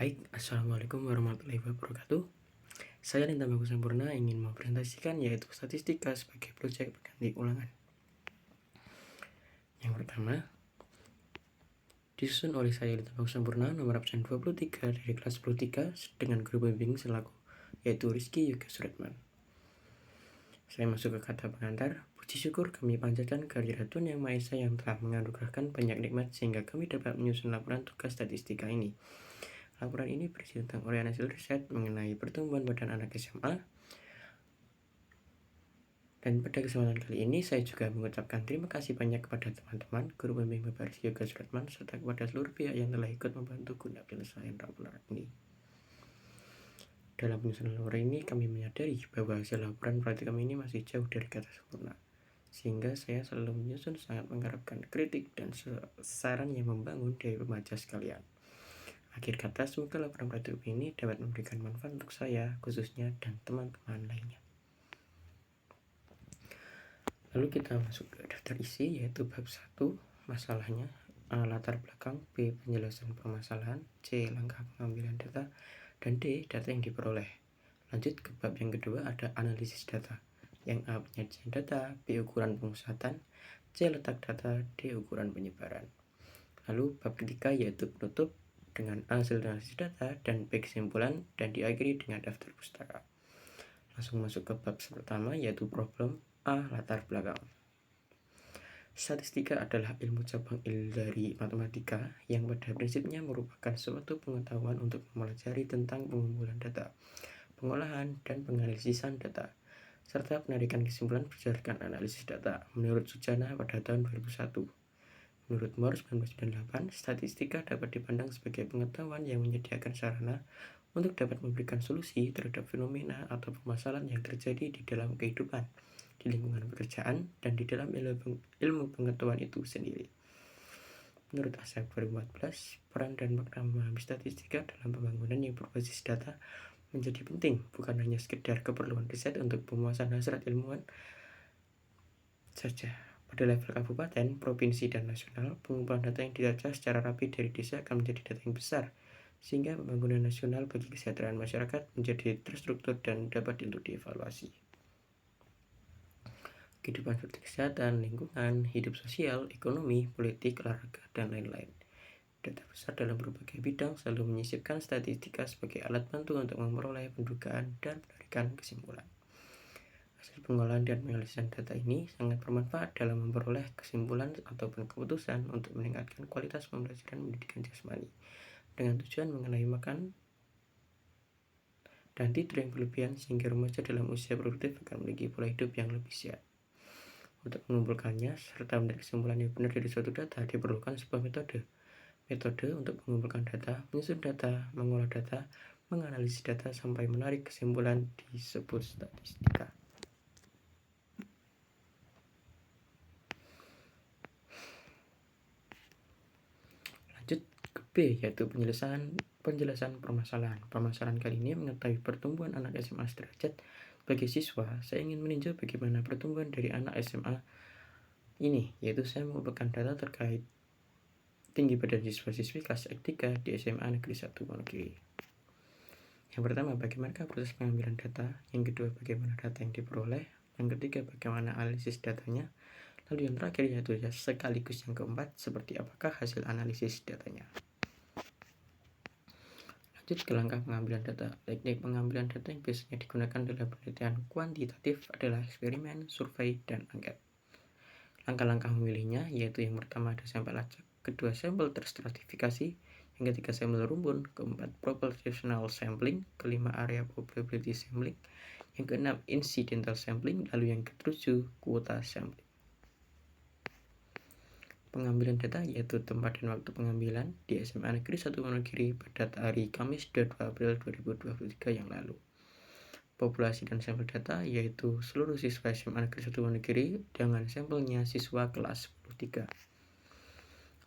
Baik, Assalamualaikum warahmatullahi wabarakatuh. Saya Linta Bagus Sampurna ingin mempresentasikan yaitu statistika sebagai proyek pengganti ulangan. Yang pertama, disusun oleh saya Linta Bagus Sampurna, nomor absen 23 dari kelas 10 dengan guru pembimbing selaku yaitu Rizky Yoga Suratman. Saya masuk ke kata pengantar. Puji syukur kami panjatkan kehadirat Tuhan Yang Maha Esa yang telah menganugerahkan banyak nikmat sehingga kami dapat menyusun laporan tugas statistika ini. Laporan ini berisi tentang uraian hasil riset mengenai pertumbuhan badan anak SMA. Dan pada kesempatan kali ini saya juga mengucapkan terima kasih banyak kepada teman-teman, guru pembimbing Bapak Rizky Yoga Suratman, serta kepada seluruh pihak yang telah ikut membantu guna penyelesaian laporan ini. Dalam penyusunan laporan ini kami menyadari bahwa hasil laporan praktikum ini masih jauh dari kata sempurna, sehingga saya selalu menyusun sangat mengharapkan kritik dan saran yang membangun dari remaja sekalian. Akhir kata, semoga laporan praktikum ini dapat memberikan manfaat untuk saya khususnya dan teman-teman lainnya. Lalu kita masuk ke daftar isi, yaitu bab 1 masalahnya, A. Latar belakang, B. Penjelasan permasalahan, C. Langkah pengambilan data, dan D. Data yang diperoleh. Lanjut ke bab yang kedua, ada analisis data. Yang A. Penyajian data, B. Ukuran pemusatan, C. Letak data, D. Ukuran penyebaran. Lalu bab ketiga yaitu penutup dengan hasil analisis data dan B. Kesimpulan, dan diakhiri dengan daftar pustaka. Langsung masuk ke bab pertama yaitu problem A. Latar belakang. Statistika adalah ilmu cabang dari matematika yang pada prinsipnya merupakan suatu pengetahuan untuk mempelajari tentang pengumpulan data, pengolahan dan penganalisan data, serta penarikan kesimpulan berdasarkan analisis data. Menurut Sujana pada tahun 2001. Menurut Moore 1998, statistika dapat dipandang sebagai pengetahuan yang menyediakan sarana untuk dapat memberikan solusi terhadap fenomena atau permasalahan yang terjadi di dalam kehidupan, di lingkungan pekerjaan, dan di dalam ilmu pengetahuan itu sendiri. Menurut Asep 2014, peran dan makna memahami statistika dalam pembangunan yang berbasis data menjadi penting, bukan hanya sekedar keperluan riset untuk pemuasan hasrat ilmuwan saja. Pada level kabupaten, provinsi, dan nasional, pengumpulan data yang dibaca secara rapi dari desa akan menjadi data yang besar, sehingga pembangunan nasional bagi kesejahteraan masyarakat menjadi terstruktur dan dapat untuk dievaluasi. Kehidupan seperti kesehatan, lingkungan, hidup sosial, ekonomi, politik, olahraga, dan lain-lain. Data besar dalam berbagai bidang selalu menyisipkan statistika sebagai alat bantu untuk memperoleh pendugaan dan penarikan kesimpulan. Hasil pengolahan dan penganalisan data ini sangat bermanfaat dalam memperoleh kesimpulan ataupun keputusan untuk meningkatkan kualitas pembelajaran pendidikan jasmani dengan tujuan mengenai makan dan tidur yang berlebihan sehingga remaja dalam usia produktif akan memiliki pola hidup yang lebih sehat. Untuk mengumpulkannya serta menarik kesimpulan yang benar dari suatu data diperlukan sebuah metode untuk mengumpulkan data, menyusun data, mengolah data, menganalisis data sampai menarik kesimpulan disebut statistika. Lanjut ke B, yaitu penjelasan permasalahan. Permasalahan kali ini mengetahui pertumbuhan anak SMA sederajat. Sebagai siswa, saya ingin meninjau bagaimana pertumbuhan dari anak SMA ini, yaitu saya mengumpulkan data terkait tinggi badan siswa-siswi kelas 3 di SMA Negeri 1 Wonogiri. Yang pertama, bagaimana proses pengambilan data. Yang kedua, bagaimana data yang diperoleh. Yang ketiga, bagaimana analisis datanya. Lalu yang terakhir yaitu sekaligus yang keempat, seperti apakah hasil analisis datanya. Lanjut ke langkah pengambilan data. Teknik pengambilan data yang biasanya digunakan dalam penelitian kuantitatif adalah eksperimen, survei, dan angket. Langkah-langkah memilihnya yaitu yang pertama ada sampel acak, kedua sampel terstratifikasi, yang ketiga sampel rumpun, keempat proportional sampling, kelima area probability sampling, yang keenam incidental sampling, lalu yang ketujuh kuota sampling. Pengambilan data yaitu tempat dan waktu pengambilan di SMA Negeri 1 Wonogiri pada hari Kamis 22 April 2023 yang lalu. Populasi dan sampel data yaitu seluruh siswa SMA Negeri 1 Wonogiri dengan sampelnya siswa kelas 10-3.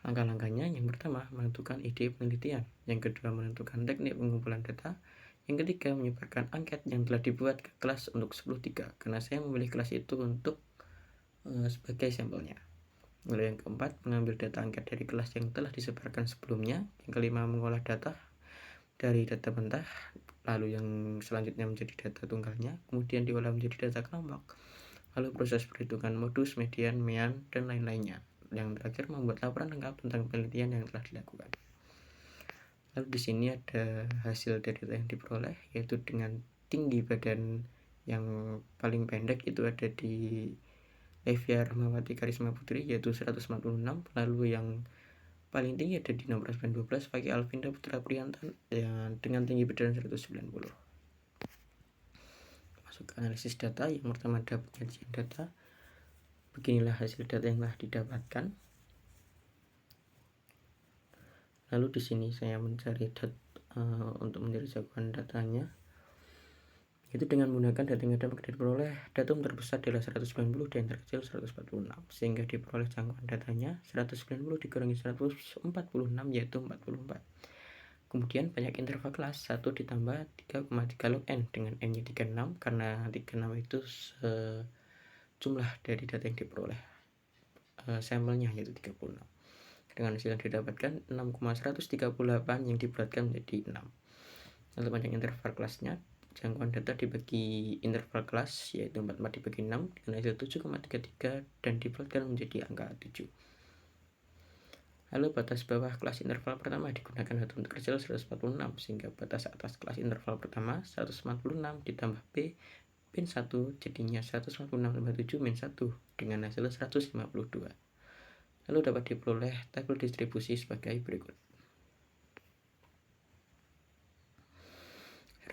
Langkah-langkahnya yang pertama menentukan ide penelitian, yang kedua menentukan teknik pengumpulan data, yang ketiga menyebarkan angket yang telah dibuat ke kelas untuk 10-3 karena saya memilih kelas itu untuk sebagai sampelnya. Lalu yang keempat, mengambil data angket dari kelas yang telah disebarkan sebelumnya. Yang kelima, mengolah data dari data mentah, lalu yang selanjutnya menjadi data tunggalnya, kemudian diolah menjadi data kelompok, lalu proses perhitungan modus, median, mean, dan lain-lainnya. Yang terakhir membuat laporan lengkap tentang penelitian yang telah dilakukan. Lalu di sini ada hasil dari data yang diperoleh, yaitu dengan tinggi badan yang paling pendek itu ada di Evia Rahmawati Karisma Putri yaitu 146, lalu yang paling tinggi ada di nomor 12 Fakih Alvinda Putra Priyantan yang dengan tinggi badan 190. Masuk ke analisis data, yang pertama ada penyajian data. Beginilah hasil data yang telah didapatkan. Lalu di sini saya mencari untuk mencari jagoan datanya. Itu dengan menggunakan data yang ada maka diperoleh datum terbesar adalah 190 dan terkecil 146, sehingga diperoleh jangkauan datanya 190 dikurangi 146 yaitu 44. Kemudian banyak interval kelas 1 ditambah 3,3 log n dengan n nya 36 karena 36 itu jumlah dari data yang diperoleh sampelnya yaitu 36. Dengan hasil yang didapatkan 6,138 yang dibulatkan menjadi 6. Lalu panjang interval kelasnya, jangkauan data dibagi interval kelas yaitu 44 dibagi 6 dengan hasil 7,33 dan dibulatkan menjadi angka 7. Lalu batas bawah kelas interval pertama digunakan datum terkecil 146 sehingga batas atas kelas interval pertama 146 ditambah B min 1 jadinya 146 tambah 7 min 1 dengan hasil 152. Lalu dapat diperoleh tabel distribusi sebagai berikut.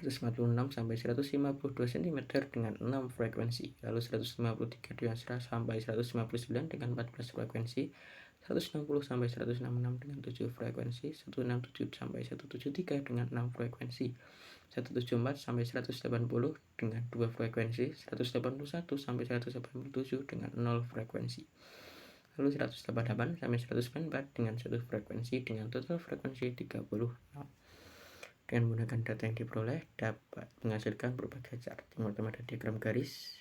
156 sampai 152 cm dengan 6 frekuensi, lalu 153 sampai 159 dengan 14 frekuensi, 160 sampai 166 dengan 7 frekuensi, 167 sampai 173 dengan 6 frekuensi, 174 sampai 180 dengan 2 frekuensi, 181 sampai 187 dengan 0 frekuensi. Lalu 188 sampai 194 dengan 1 frekuensi dengan total frekuensi 36. Dengan menggunakan data yang diperoleh dapat menghasilkan berbagai chart. Yang pertama ada diagram garis,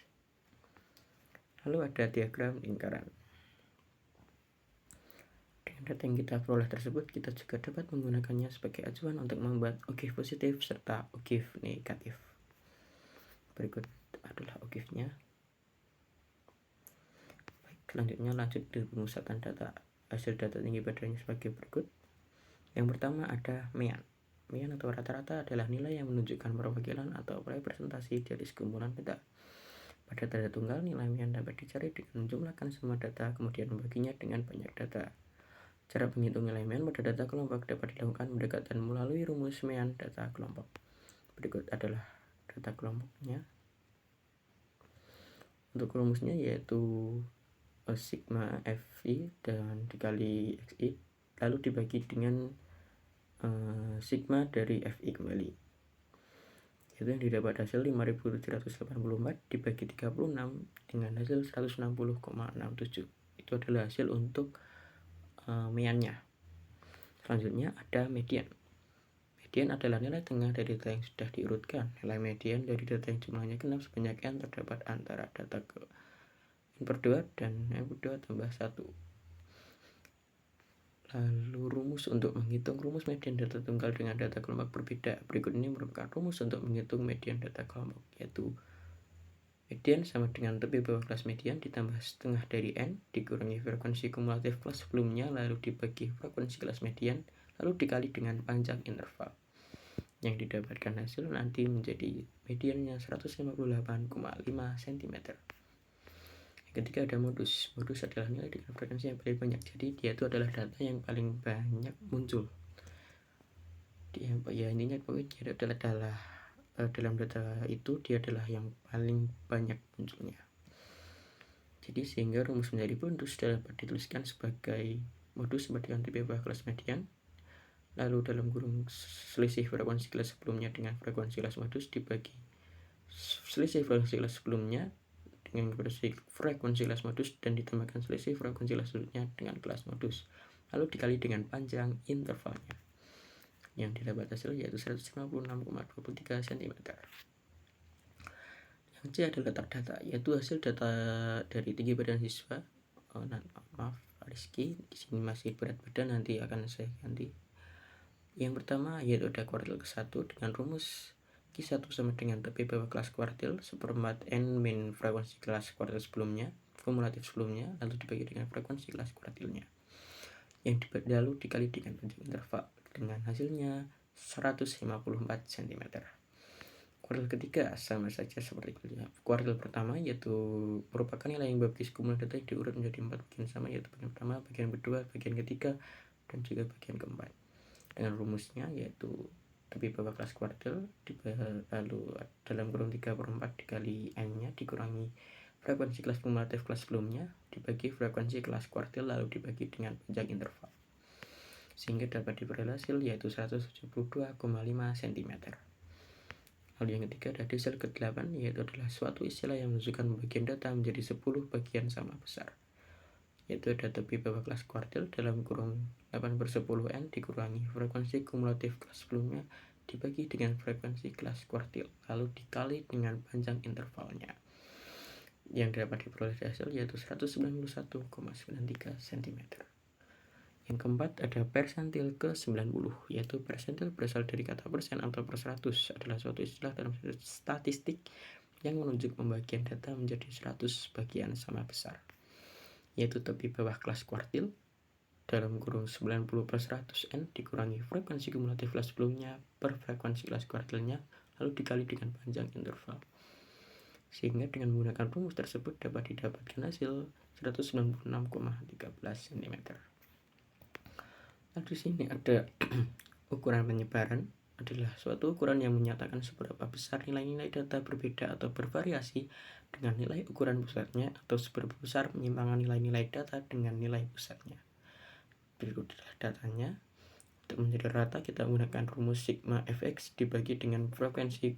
lalu ada diagram lingkaran. Dengan data yang kita peroleh tersebut, kita juga dapat menggunakannya sebagai acuan untuk membuat OGIF positif serta OGIF negatif. Berikut adalah OGIF-nya. Baik, selanjutnya lanjut ke pemusatan data. Hasil data tinggi badannya sebagai berikut. Yang pertama ada mean. Mean atau rata-rata adalah nilai yang menunjukkan perwakilan atau representasi dari sekumpulan data. Pada data tunggal, nilai mean dapat dicari dengan menjumlahkan semua data, kemudian membaginya dengan banyak data. Cara menghitung nilai mean pada data kelompok dapat dilakukan pendekatan melalui rumus mean data kelompok. Berikut adalah data kelompoknya. Untuk rumusnya yaitu sigma fi dan dikali xi, lalu dibagi dengan sigma dari fi kembali, itu yang didapat hasil 5784 dibagi 36 dengan hasil 160,67. Itu adalah hasil untuk meannya. Selanjutnya ada median. Median adalah nilai tengah dari data yang sudah diurutkan. Nilai median dari data yang jumlahnya genap sebanyak n terdapat antara data ke n/2 dan n/2 tambah 1. Lalu rumus untuk menghitung rumus median data tunggal dengan data kelompok berbeda. Berikut ini merupakan rumus untuk menghitung median data kelompok, yaitu median sama dengan tepi bawah kelas median ditambah setengah dari n dikurangi frekuensi kumulatif kelas sebelumnya lalu dibagi frekuensi kelas median lalu dikali dengan panjang interval. Yang didapatkan hasil nanti menjadi mediannya 158,5 cm. Ketiga ada modus. Modus adalah nilai dengan frekuensi yang paling banyak. Jadi dia itu adalah data yang paling banyak muncul. Intinya pokoknya dia adalah dalam data itu dia adalah yang paling banyak munculnya. Jadi sehingga rumus menjadi modus dapat dituliskan sebagai modus sama dengan TP bawah kelas median. Lalu dalam kurung selisih frekuensi kelas sebelumnya dengan frekuensi kelas modus dibagi selisih frekuensi kelas sebelumnya dengan frekuensi kelas modus dan ditambahkan selisih frekuensi kelas selanjutnya dengan kelas modus lalu dikali dengan panjang intervalnya. Yang didapat hasil yaitu 156,23 cm. Yang C adalah letak data, yaitu hasil data dari tinggi badan siswa. Maaf Rizky, di sini masih berat badan, nanti akan saya ganti. Yang pertama yaitu ada kuartil ke-1 dengan rumus Q1 sama dengan tepi bawah kelas kuartil seperempat N min frekuensi kelas kuartil sebelumnya, kumulatif sebelumnya, lalu dibagi dengan frekuensi kelas kuartilnya. Yang lalu dikali dengan panjang interval dengan hasilnya 154 cm. Kuartil ketiga sama saja seperti kuartil pertama, yaitu merupakan nilai yang bagi kumulatif data diurut menjadi 4 bagian sama, yaitu bagian pertama, bagian kedua, bagian ketiga, dan juga bagian keempat. Dengan rumusnya yaitu tepi bawah kelas kuartil lalu dalam kurung 3/4 dikali N-nya dikurangi frekuensi kelas kumulatif kelas sebelumnya dibagi frekuensi kelas kuartil lalu dibagi dengan panjang interval, sehingga dapat diperoleh hasil yaitu 172,5 cm. Lalu yang ketiga ada hasil ke-8, yaitu adalah suatu istilah yang menunjukkan pembagian data menjadi 10 bagian sama besar, yaitu ada tepi bawah kelas kuartil dalam kurung 8/10 N dikurangi frekuensi kumulatif kelas sebelumnya dibagi dengan frekuensi kelas kuartil lalu dikali dengan panjang intervalnya, yang dapat diperoleh hasil yaitu 191,93 cm. Yang keempat ada persentil ke-90, yaitu persentil berasal dari kata persen atau per 100, adalah suatu istilah dalam statistik yang menunjuk pembagian data menjadi 100 bagian sama besar, yaitu tepi bawah kelas kuartil dalam kurung 90/100 N dikurangi frekuensi kumulatif kelas sebelumnya per frekuensi kelas kuartilnya lalu dikali dengan panjang interval, sehingga dengan menggunakan rumus tersebut dapat didapatkan hasil 196,13 cm. Lalu di sini ada ukuran penyebaran adalah suatu ukuran yang menyatakan seberapa besar nilai-nilai data berbeda atau bervariasi dengan nilai ukuran pusatnya atau seberapa besar penyimpangan nilai-nilai data dengan nilai pusatnya. Berikut adalah datanya. Untuk menjadi rata kita menggunakan rumus sigma fx dibagi dengan frekuensi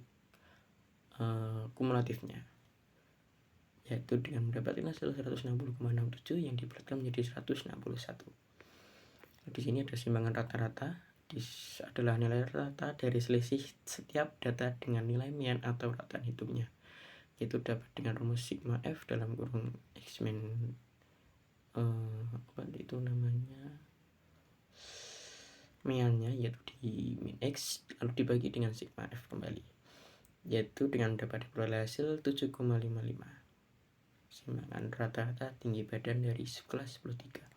kumulatifnya, yaitu dengan mendapatkan hasil 160,67 yang dibulatkan menjadi 161. Di sini ada simpangan rata-rata adalah nilai rata dari selisih setiap data dengan nilai mean atau rataan hitungnya, yaitu dapat dengan rumus sigma f dalam kurung x min meannya yaitu di min x lalu dibagi dengan sigma f kembali, yaitu dengan dapat diperoleh hasil 7,55 simpangan rata-rata tinggi badan dari kelas 13.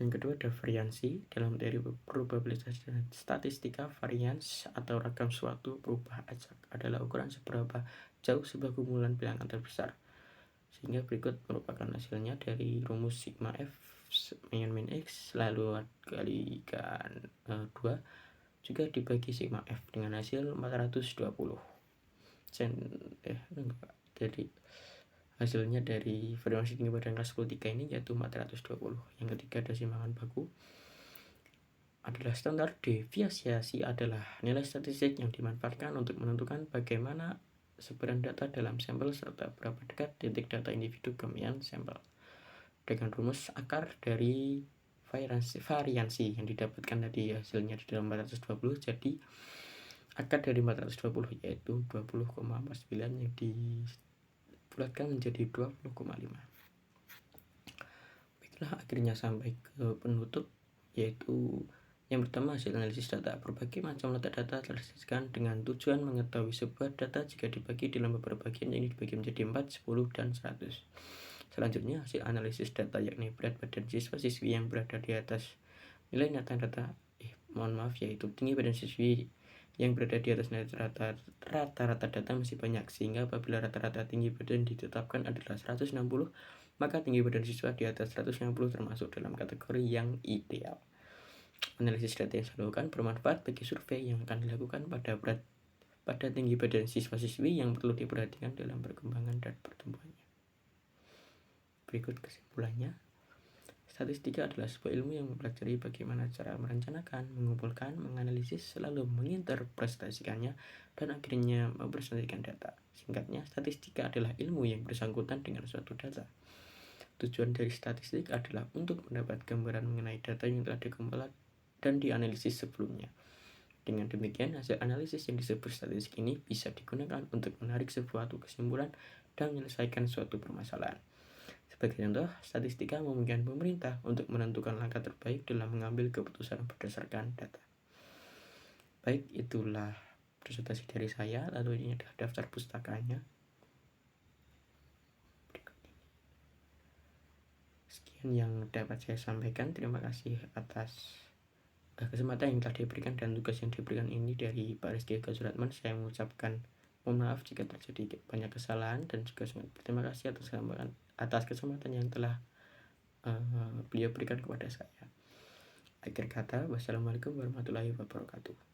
Yang kedua ada variansi. Dalam teori probabilitas dan statistika, varians atau ragam suatu berubah acak adalah ukuran seberapa jauh sebuah kumpulan bilangan terbesar, sehingga berikut merupakan hasilnya dari rumus sigma f min x lalu kalikan 2 juga dibagi sigma f dengan hasil 420 jadi hasilnya dari frekuensi tinggi badan kelas 13 ini yaitu 420. Yang ketiga ada simpangan baku adalah standar deviasi adalah nilai statistik yang dimanfaatkan untuk menentukan bagaimana sebaran data dalam sampel serta berapa dekat titik data individu ke mean sampel dengan rumus akar dari variansi yang didapatkan dari hasilnya di dalam 420 jadi akar dari 420 yaitu 20,49 yang dibulatkan menjadi 20,5. Baiklah, akhirnya sampai ke penutup, yaitu yang pertama hasil analisis data. Berbagai macam letak data telah disajikan dengan tujuan mengetahui sebuah data jika dibagi dalam beberapa bagian, yang dibagi menjadi 4, 10, dan 100. Selanjutnya hasil analisis data yakni berat badan siswa-siswi yang berada di atas nilai rata-rata yaitu tinggi badan siswi yang berada di atas nilai rata-rata data masih banyak, sehingga apabila rata-rata tinggi badan ditetapkan adalah 160, maka tinggi badan siswa di atas 160 termasuk dalam kategori yang ideal. Analisis data yang saya lakukan bermanfaat bagi survei yang akan dilakukan pada tinggi badan siswa-siswi yang perlu diperhatikan dalam perkembangan dan pertumbuhannya. Berikut kesimpulannya. Statistika adalah sebuah ilmu yang mempelajari bagaimana cara merencanakan, mengumpulkan, menganalisis, selalu menginterpretasikannya, dan akhirnya mempresentasikan data. Singkatnya, statistika adalah ilmu yang bersangkutan dengan suatu data. Tujuan dari statistik adalah untuk mendapat gambaran mengenai data yang telah dikumpulkan dan dianalisis sebelumnya. Dengan demikian, hasil analisis yang disebut statistik ini bisa digunakan untuk menarik suatu kesimpulan dan menyelesaikan suatu permasalahan. Sebagai contoh, statistika memungkinkan pemerintah untuk menentukan langkah terbaik dalam mengambil keputusan berdasarkan data. Baik, itulah presentasi dari saya. Lalu ini adalah daftar pustakanya. Sekian yang dapat saya sampaikan. Terima kasih atas kesempatan yang telah diberikan dan tugas yang diberikan ini dari Pak Rizky Ega Suratman. Saya mengucapkan mohon maaf jika terjadi banyak kesalahan dan juga sangat berterima kasih atas kesempatan yang telah beliau berikan kepada saya. Akhir kata, wassalamualaikum warahmatullahi wabarakatuh.